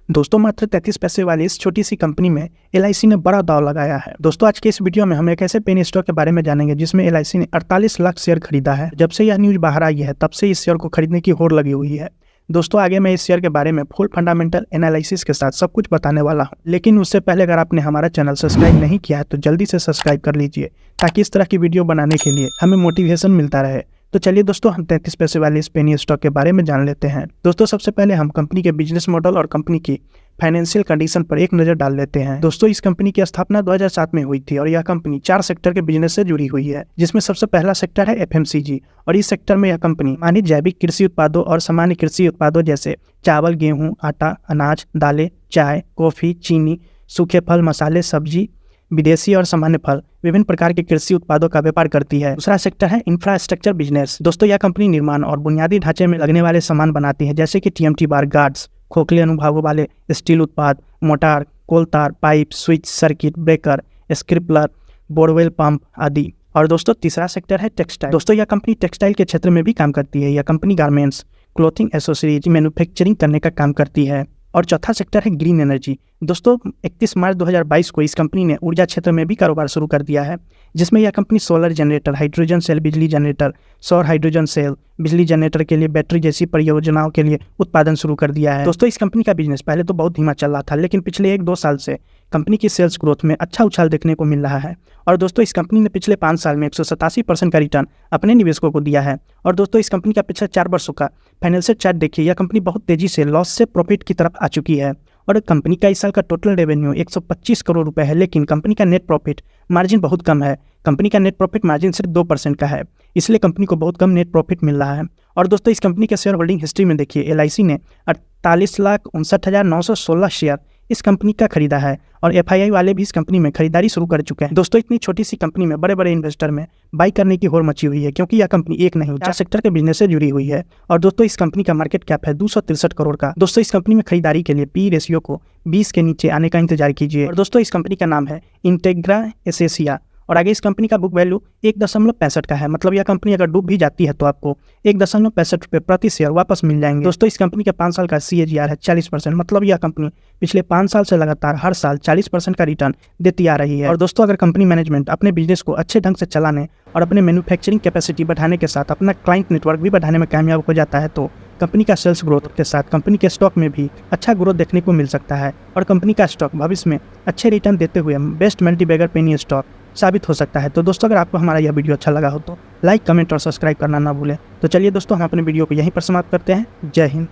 दोस्तों मात्र 33 पैसे वाली इस छोटी सी कंपनी में एलआईसी ने बड़ा दांव लगाया है। दोस्तों आज के इस वीडियो में हम एक ऐसे पेनी स्टॉक के बारे में जानेंगे जिसमें एलआईसी ने 48 लाख शेयर खरीदा है। जब से यह न्यूज बाहर आई है तब से इस शेयर को खरीदने की होड़ लगी हुई है। दोस्तों आगे मैं इस शेयर के बारे में फुल फंडामेंटल एनालिसिस के साथ सब कुछ बताने वाला हूं, लेकिन उससे पहले अगर आपने हमारा चैनल सब्सक्राइब नहीं किया है तो जल्दी से सब्सक्राइब कर लीजिए ताकि इस तरह की वीडियो बनाने के लिए हमें मोटिवेशन मिलता रहे। तो चलिए दोस्तों हम 33 पैसे वाले इस पेनी स्टॉक के बारे में जान लेते हैं। दोस्तों सबसे पहले हम कंपनी के बिजनेस मॉडल और कंपनी की फाइनेंशियल कंडीशन पर एक नजर डाल लेते हैं। दोस्तों इस कंपनी की स्थापना 2007 में हुई थी और यह कंपनी 4 सेक्टर के बिजनेस से जुड़ी हुई है, जिसमें सबसे पहला सेक्टर है एफएमसीजी। और इस सेक्टर में यह कंपनी मानी जैविक कृषि उत्पादों और सामान्य कृषि उत्पादों जैसे चावल, गेहूं, आटा, अनाज, दालें, चाय, कॉफी, चीनी, सूखे फल, मसाले, सब्जी, विदेशी और सामान्य फल, विभिन्न प्रकार के कृषि उत्पादों का व्यापार करती है। दूसरा सेक्टर है इंफ्रास्ट्रक्चर बिजनेस। दोस्तों यह कंपनी निर्माण और बुनियादी ढांचे में लगने वाले सामान बनाती है, जैसे कि टीएमटी बार, गार्ड्स, खोखले अनुभागों वाले स्टील उत्पाद, मोटार, कोल तार, pipe, switch, circuit breaker, sprinkler, borewell pump आदि। और दोस्तों तीसरा सेक्टर है टेक्सटाइल। दोस्तों यह कंपनी टेक्सटाइल के क्षेत्र में भी काम करती है। यह company garments, clothing, accessories manufacturing करने का काम करती है। और चौथा सेक्टर है ग्रीन एनर्जी। दोस्तों 31 मार्च 2022 को इस कंपनी ने ऊर्जा क्षेत्र में भी कारोबार शुरू कर दिया है, जिसमें यह company solar generator, hydrogen cell बिजली जनरेटर, सौर हाइड्रोजन सेल बिजली जनरेटर के लिए बैटरी जैसी परियोजनाओं के लिए उत्पादन शुरू कर दिया है। दोस्तों इस कंपनी का बिजनेस पहले तो बहुत धीमा चल रहा था, लेकिन पिछले 1-2 साल से कंपनी की सेल्स ग्रोथ में अच्छा उछाल देखने को मिल रहा है। और दोस्तों इस कंपनी ने पिछले 5 साल में 187% का रिटर्न अपने निवेशकों को दिया है। और दोस्तों इस कंपनी का पिछले 4 वर्षों का फाइनेंशियल चार्ट देखिए, यह कंपनी बहुत तेजी से लॉस से प्रॉफिट की तरफ आ चुकी है। और कंपनी का इस साल का टोटल रेवेन्यू 125 करोड़ रुपए है, लेकिन कंपनी का नेट प्रॉफिट मार्जिन बहुत कम है। कंपनी का नेट प्रॉफिट मार्जिन सिर्फ 2% का है, इसलिए कंपनी को बहुत कम नेट प्रॉफिट मिल रहा है। और दोस्तों इस कंपनी के शेयर होल्डिंग हिस्ट्री में देखिए, एलआईसी ने 48,59,916 शेयर इस कंपनी का खरीदा है और एफआईआई वाले भी इस कंपनी में खरीदारी शुरू कर चुके हैं। दोस्तों इतनी छोटी सी कंपनी में बड़े बड़े इन्वेस्टर में बाई करने की होड़ मची हुई है, क्योंकि यह कंपनी एक नहीं 4 सेक्टर के बिजनेस से जुड़ी हुई है। और दोस्तों इस कंपनी का मार्केट कैप है 263 करोड़ का। दोस्तों इस कंपनी में खरीदारी के लिए पी रेशियो को 20 के नीचे आने का इंतजार कीजिए। और दोस्तों इस कंपनी का नाम है इंटेग्रा एसेसिया और आगे इस कंपनी का बुक वैल्यू 1.65 का है। मतलब यह कंपनी अगर डूब भी जाती है तो आपको 1.65 रुपये प्रति शेयर वापस मिल जाएंगे। दोस्तों इस कंपनी का 5 साल का CAGR है 40%। मतलब यह कंपनी पिछले 5 साल से लगातार हर साल 40% का रिटर्न देती आ रही है। और दोस्तों अगर कंपनी मैनेजमेंट अपने बिजनेस को अच्छे ढंग से चलाने और अपने मैन्युफैक्चरिंग कैपेसिटी बढ़ाने के साथ अपना क्लाइंट नेटवर्क भी बढ़ाने में कामयाब हो जाता है तो कंपनी का सेल्स ग्रोथ के साथ कंपनी के स्टॉक में भी अच्छा ग्रोथ देखने को मिल सकता है और कंपनी का स्टॉक भविष्य में अच्छे रिटर्न देते हुए बेस्ट मल्टीबैगर पेनी स्टॉक साबित हो सकता है। तो दोस्तों अगर आपको हमारा यह वीडियो अच्छा लगा हो तो लाइक, कमेंट और सब्सक्राइब करना ना भूलें। तो चलिए दोस्तों हम अपने वीडियो को यहीं पर समाप्त करते हैं। जय हिंद।